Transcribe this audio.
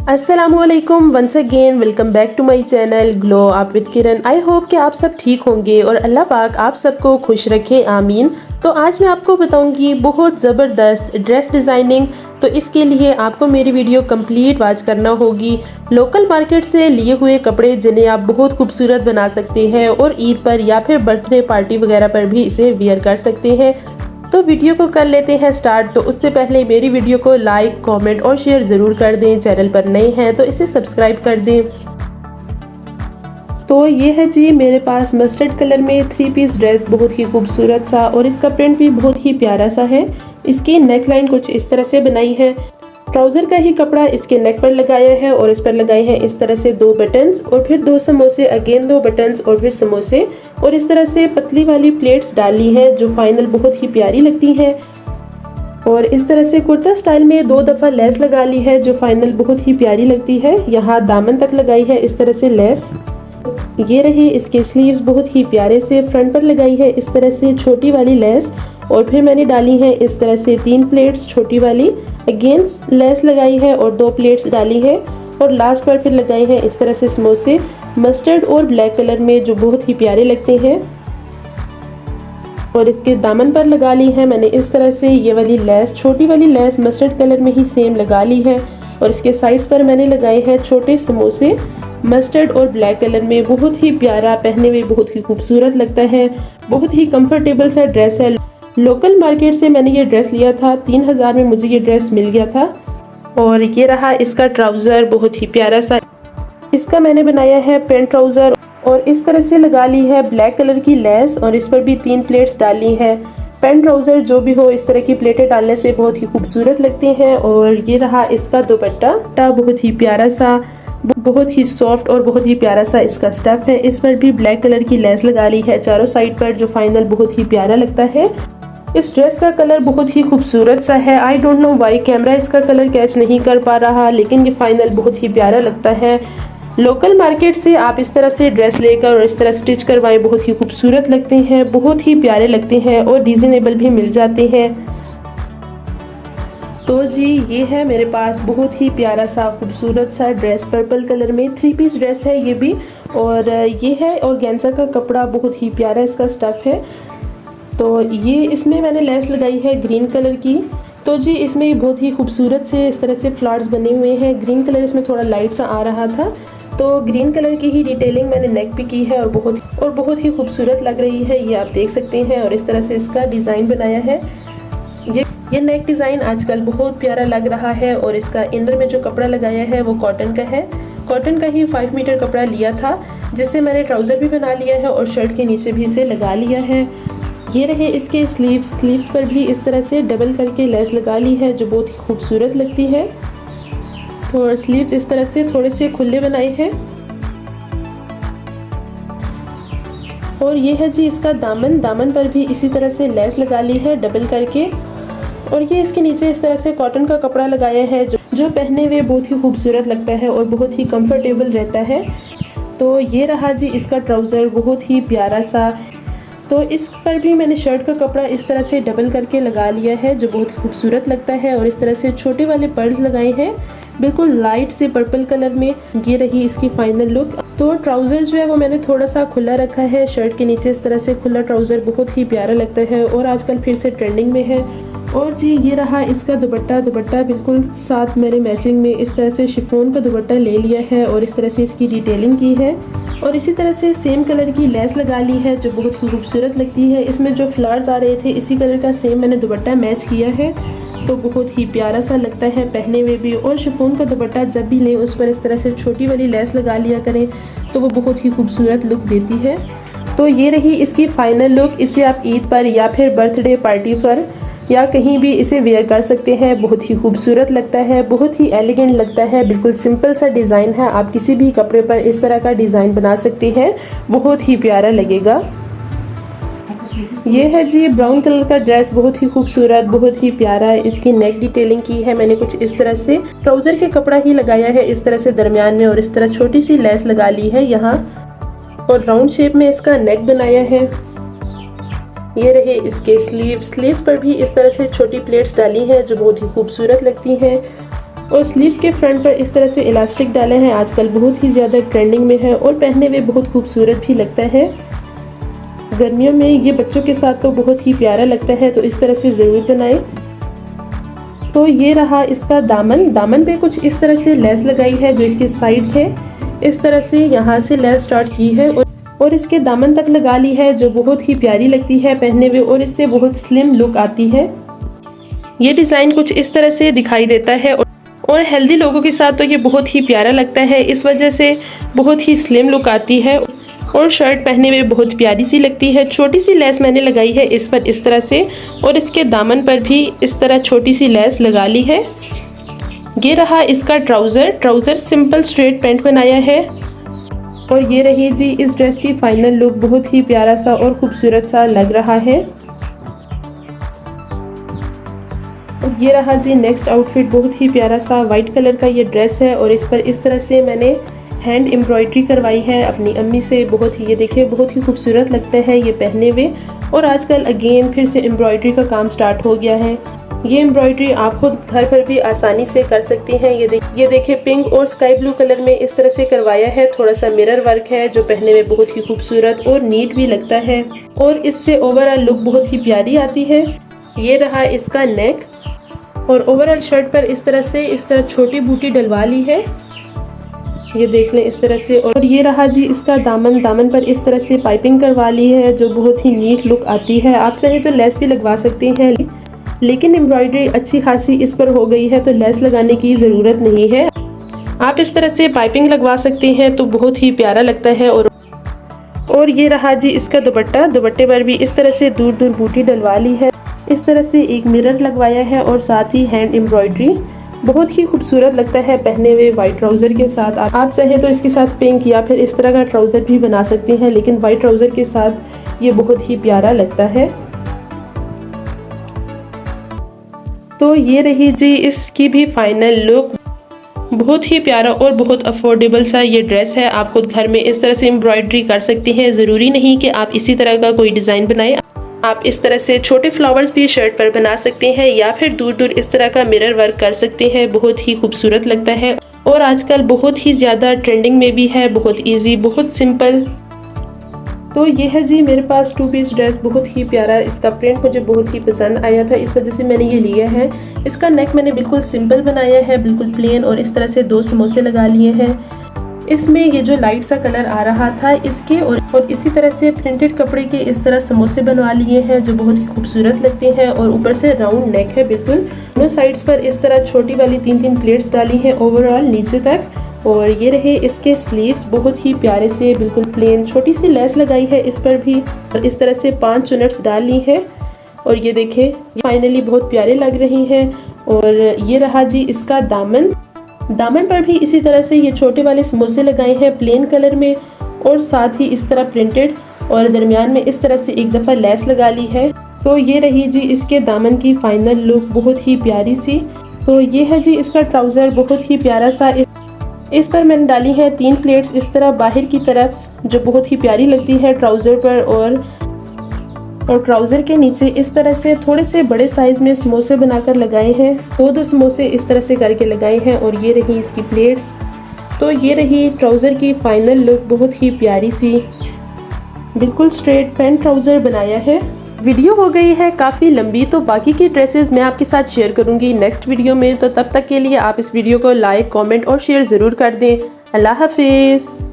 अस्सलामुअलैकुम once again welcome back to my channel glow up with Kiran. I hope कि आप सब ठीक होंगे और अल्लाह पाक आप सबको खुश रखे, आमीन। तो आज मैं आपको बताऊंगी बहुत ज़बरदस्त ड्रेस डिज़ाइनिंग। तो इसके लिए आपको मेरी वीडियो कंप्लीट वॉच करना होगी। लोकल मार्केट से लिए हुए कपड़े जिन्हें आप बहुत खूबसूरत बना सकते हैं और ईद पर या फिर बर्थडे पार्टी वगैरह पर भी इसे वियर कर सकते हैं। तो वीडियो को कर लेते हैं स्टार्ट। तो उससे पहले मेरी वीडियो को लाइक, कमेंट और शेयर ज़रूर कर दें। चैनल पर नए हैं तो इसे सब्सक्राइब कर दें। तो ये है जी मेरे पास मस्टर्ड कलर में 3 पीस ड्रेस, बहुत ही खूबसूरत सा, और इसका प्रिंट भी बहुत ही प्यारा सा है। इसकी नेक लाइन कुछ इस तरह से बनाई है। ट्राउज़र का ही कपड़ा इसके नेक पर लगाया है और इस पर लगाए हैं इस तरह से 2 बटन्स और फिर 2 समोसे, अगेन 2 बटन्स और फिर समोसे, और इस तरह से पतली वाली प्लेट्स डाली हैं जो फाइनल बहुत ही प्यारी लगती हैं। और इस तरह से कुर्ता स्टाइल में 2 दफ़ा लेस लगा ली है जो फाइनल बहुत ही प्यारी लगती है। यहाँ दामन तक लगाई है इस तरह से लेस। ये रहे इसके स्लीव्स, बहुत ही प्यारे से फ्रंट पर लगाई है इस तरह से छोटी वाली लेस, और फिर मैंने डाली है इस तरह से 3 प्लेट्स छोटी वाली, अगेन लेस लगाई है और 2 प्लेट्स डाली है, और लास्ट पर फिर लगाए हैं इस तरह से समोसे मस्टर्ड और ब्लैक कलर में जो बहुत ही प्यारे लगते हैं। और इसके दामन पर लगा ली है मैंने इस तरह से ये वाली लेस, छोटी वाली लेस मस्टर्ड कलर में ही सेम लगा ली है, और इसके साइड्स पर मैंने लगाए हैं छोटे समोसे मस्टर्ड और ब्लैक कलर में। बहुत ही प्यारा, पहने हुए बहुत ही खूबसूरत लगता है। बहुत ही कंफर्टेबल सा ड्रेस है। लोकल मार्केट से मैंने ये ड्रेस लिया था, 3000 में मुझे ये ड्रेस मिल गया था। और ये रहा इसका ट्राउज़र, बहुत ही प्यारा सा। इसका मैंने बनाया है पेंट ट्राउज़र और इस तरह से लगा ली है ब्लैक कलर की लेस, और इस पर भी 3 प्लेट्स डाली है। पेंट ट्राउज़र जो भी हो, इस तरह की प्लेटें डालने से बहुत ही खूबसूरत लगते हैं। और ये रहा इसका दुपट्टा, बहुत ही प्यारा सा, बहुत ही सॉफ्ट और बहुत ही प्यारा सा इसका स्टफ है। इस पर भी ब्लैक कलर की लेस लगा ली है चारों साइड पर जो फाइनल बहुत ही प्यारा लगता है। इस ड्रेस का कलर बहुत ही खूबसूरत सा है। I don't know why camera इसका कलर कैच नहीं कर पा रहा, लेकिन ये फाइनल बहुत ही प्यारा लगता है। लोकल मार्केट से आप इस तरह से ड्रेस लेकर और इस तरह स्टिच करवाएं, बहुत ही खूबसूरत लगते हैं, बहुत ही प्यारे लगते हैं और रीजनेबल भी मिल जाते हैं। तो जी ये है मेरे पास बहुत ही प्यारा सा खूबसूरत सा ड्रेस, पर्पल कलर में 3 पीस ड्रेस है ये भी, और ये है ऑर्गेन्जा का कपड़ा, बहुत ही प्यारा इसका स्टफ है। तो ये इसमें मैंने लेस लगाई है ग्रीन कलर की। तो जी इसमें बहुत ही खूबसूरत से इस तरह से फ्लावर्स बने हुए हैं। ग्रीन कलर इसमें थोड़ा लाइट सा आ रहा था, तो ग्रीन कलर की ही डिटेलिंग मैंने नेक पे की है और बहुत ही खूबसूरत लग रही है, ये आप देख सकते हैं। और इस तरह से इसका डिज़ाइन बनाया है। ये नेक डिज़ाइन आजकल बहुत प्यारा लग रहा है। और इसका इनर में जो कपड़ा लगाया है वो कॉटन का है। कॉटन का ही 5 मीटर कपड़ा लिया था, जिससे मैंने ट्राउज़र भी बना लिया है और शर्ट के नीचे भी इसे लगा लिया है। ये रहे इसके स्लीव्स पर भी इस तरह से डबल करके लेस लगा ली है जो बहुत ही खूबसूरत लगती है। और स्लीव्स इस तरह से थोड़े से खुले बनाए हैं। और ये है जी इसका दामन पर भी इसी तरह से लेस लगा ली है डबल करके। और ये इसके नीचे इस तरह से कॉटन का कपड़ा लगाया है जो पहने हुए बहुत ही खूबसूरत लगता है और बहुत ही कंफर्टेबल रहता है। तो ये रहा जी इसका ट्राउज़र, बहुत ही प्यारा सा। तो इस पर भी मैंने शर्ट का कपड़ा इस तरह से डबल करके लगा लिया है जो बहुत खूबसूरत लगता है। और इस तरह से छोटे वाले पर्ल्स लगाए हैं बिल्कुल लाइट से पर्पल कलर में। ये रही इसकी फाइनल लुक। तो ट्राउज़र जो है वो मैंने थोड़ा सा खुला रखा है, शर्ट के नीचे इस तरह से खुला ट्राउज़र बहुत ही प्यारा लगता है और आजकल फिर से ट्रेंडिंग में है। और जी ये रहा इसका दुपट्टा बिल्कुल साथ मैंने मैचिंग में इस तरह से शिफॉन का दुपट्टा ले लिया है और इस तरह से इसकी डिटेलिंग की है। और इसी तरह से सेम कलर की लेस लगा ली है जो बहुत ही खूबसूरत लगती है। इसमें जो फ्लावर्स आ रहे थे इसी कलर का सेम मैंने दुपट्टा मैच किया है, तो बहुत ही प्यारा सा लगता है पहने हुए भी। और शिफॉन का दुपट्टा जब भी लें उस पर इस तरह से छोटी वाली लेस लगा लिया करें तो वो बहुत ही खूबसूरत लुक देती है। तो ये रही इसकी फाइनल लुक। इसे आप ईद पर या फिर बर्थडे पार्टी पर या कहीं भी इसे वेयर कर सकते हैं। बहुत ही खूबसूरत लगता है, बहुत ही एलिगेंट लगता है। बिल्कुल सिंपल सा डिज़ाइन है, आप किसी भी कपड़े पर इस तरह का डिज़ाइन बना सकते हैं, बहुत ही प्यारा लगेगा। ये है जी ब्राउन कलर का ड्रेस, बहुत ही खूबसूरत, बहुत ही प्यारा। इसकी नेक डिटेलिंग की है मैंने कुछ इस तरह से, ट्राउज़र के कपड़ा ही लगाया है इस तरह से दरमियान में, और इस तरह छोटी सी लेस लगा ली है यहाँ, और राउंड शेप में इसका नेक बनाया है। ये रहे इसके स्लीव्स पर भी इस तरह से छोटी प्लेट्स डाली हैं जो बहुत ही खूबसूरत लगती हैं। और स्लीव्स के फ्रंट पर इस तरह से इलास्टिक डाले हैं, आजकल बहुत ही ज़्यादा ट्रेंडिंग में है और पहनने में बहुत खूबसूरत भी लगता है। गर्मियों में ये बच्चों के साथ तो बहुत ही प्यारा लगता है, तो इस तरह से ज़रूर बनाएं। तो ये रहा इसका दामन। दामन पे कुछ इस तरह से लेस लगाई है, जो इसके साइड्स है इस तरह से यहाँ से लेस स्टार्ट की है और इसके दामन तक लगा ली है, जो बहुत ही प्यारी लगती है पहनने में और इससे बहुत स्लिम लुक आती है। ये डिज़ाइन कुछ इस तरह से दिखाई देता है और हेल्दी लोगों के साथ तो ये बहुत ही प्यारा लगता है, इस वजह से बहुत ही स्लिम लुक आती है और शर्ट पहनने में बहुत प्यारी सी लगती है। छोटी सी लेस मैंने लगाई है इस पर इस तरह से और इसके दामन पर भी इस तरह छोटी सी लेस लगा ली है। ये रहा इसका ट्राउज़र सिंपल स्ट्रेट पैंट बनाया है और ये रही जी इस ड्रेस की फाइनल लुक। बहुत ही प्यारा सा और खूबसूरत सा लग रहा है। और ये रहा जी नेक्स्ट आउटफिट। बहुत ही प्यारा सा वाइट कलर का ये ड्रेस है और इस पर इस तरह से मैंने हैंड एम्ब्रॉयडरी करवाई है अपनी अम्मी से। बहुत ही ये देखिए बहुत ही खूबसूरत लगता है ये पहने हुए और आजकल अगेन फिर से एम्ब्रॉयडरी का काम स्टार्ट हो गया है। ये एम्ब्रॉयडरी आप खुद घर पर भी आसानी से कर सकती हैं। ये देखिए पिंक और स्काई ब्लू कलर में इस तरह से करवाया है। थोड़ा सा मिरर वर्क है जो पहनने में बहुत ही खूबसूरत और नीट भी लगता है और इससे ओवरऑल लुक बहुत ही प्यारी आती है। ये रहा इसका नेक और ओवरऑल शर्ट पर इस तरह छोटी बूटी डलवा ली है, ये देख लें इस तरह से। और ये रहा जी इसका दामन पर इस तरह से पाइपिंग करवा ली है, जो बहुत ही नीट लुक आती है। आप चाहे तो लेस भी लगवा सकते हैं, लेकिन एम्ब्रॉयडरी अच्छी खासी इस पर हो गई है तो लेस लगाने की ज़रूरत नहीं है। आप इस तरह से पाइपिंग लगवा सकते हैं तो बहुत ही प्यारा लगता है। और ये रहा जी इसका दुपट्टे पर भी इस तरह से दूर दूर बूटी डलवा ली है। इस तरह से एक मिरर लगवाया है और साथ ही हैंड एम्ब्रॉयडरी। बहुत ही खूबसूरत लगता है पहने हुए वाइट ट्राउज़र के साथ। आप चाहे तो इसके साथ पिंक या फिर इस तरह का ट्राउज़र भी बना सकते हैं, लेकिन वाइट ट्राउज़र के साथ ये बहुत ही प्यारा लगता है। तो ये रही जी इसकी भी फाइनल लुक। बहुत ही प्यारा और बहुत अफोर्डेबल सा ये ड्रेस है। आप खुद घर में इस तरह से एम्ब्रॉयडरी कर सकती हैं। ज़रूरी नहीं कि आप इसी तरह का कोई डिज़ाइन बनाएं। आप इस तरह से छोटे फ्लावर्स भी शर्ट पर बना सकते हैं या फिर दूर दूर इस तरह का मिरर वर्क कर सकते हैं। बहुत ही खूबसूरत लगता है और आजकल बहुत ही ज़्यादा ट्रेंडिंग में भी है। बहुत इजी, बहुत सिंपल। तो ये है जी मेरे पास 2 पीस ड्रेस। बहुत ही प्यारा, इसका प्रिंट मुझे बहुत ही पसंद आया था, इस वजह से मैंने ये लिया है। इसका नेक मैंने बिल्कुल सिंपल बनाया है, बिल्कुल प्लेन, और इस तरह से 2 समोसे लगा लिए हैं। इसमें ये जो लाइट सा कलर आ रहा था इसके और इसी तरह से प्रिंटेड कपड़े के इस तरह समोसे बनवा लिए हैं, जो बहुत ही खूबसूरत लगते हैं। और ऊपर से राउंड नेक है बिल्कुल। दोनों साइड्स पर इस तरह छोटी वाली 3-3 प्लेट्स डाली हैं ओवरऑल नीचे तक। और ये रहे इसके स्लीव्स, बहुत ही प्यारे से बिल्कुल प्लेन। छोटी सी लेस लगाई है इस पर भी और इस तरह से 5 चुनट्स डाल ली है। और ये देखें फाइनली बहुत प्यारे लग रही हैं। और ये रहा जी इसका दामन पर भी इसी तरह से ये छोटे वाले समोसे लगाए हैं प्लेन कलर में और साथ ही इस तरह प्रिंटेड, और दरमियान में इस तरह से एक दफ़ा लेस लगा ली है। तो ये रही जी इसके दामन की फाइनल लुक, बहुत ही प्यारी सी। तो ये है जी इसका ट्राउज़र, बहुत ही प्यारा सा। इस पर मैंने डाली है 3 प्लेट्स इस तरह बाहर की तरफ, जो बहुत ही प्यारी लगती है ट्राउज़र पर। और ट्राउज़र के नीचे इस तरह से थोड़े से बड़े साइज़ में समोसे बनाकर लगाए हैं। 2 समोसे इस तरह से करके लगाए हैं। और ये रही इसकी प्लेट्स। तो ये रही ट्राउज़र की फाइनल लुक, बहुत ही प्यारी सी, बिल्कुल स्ट्रेट पैंट ट्राउज़र बनाया है। वीडियो हो गई है काफ़ी लंबी, तो बाकी की ड्रेसेस मैं आपके साथ शेयर करूंगी नेक्स्ट वीडियो में। तो तब तक के लिए आप इस वीडियो को लाइक, कमेंट और शेयर ज़रूर कर दें। अल्लाह हाफिज़।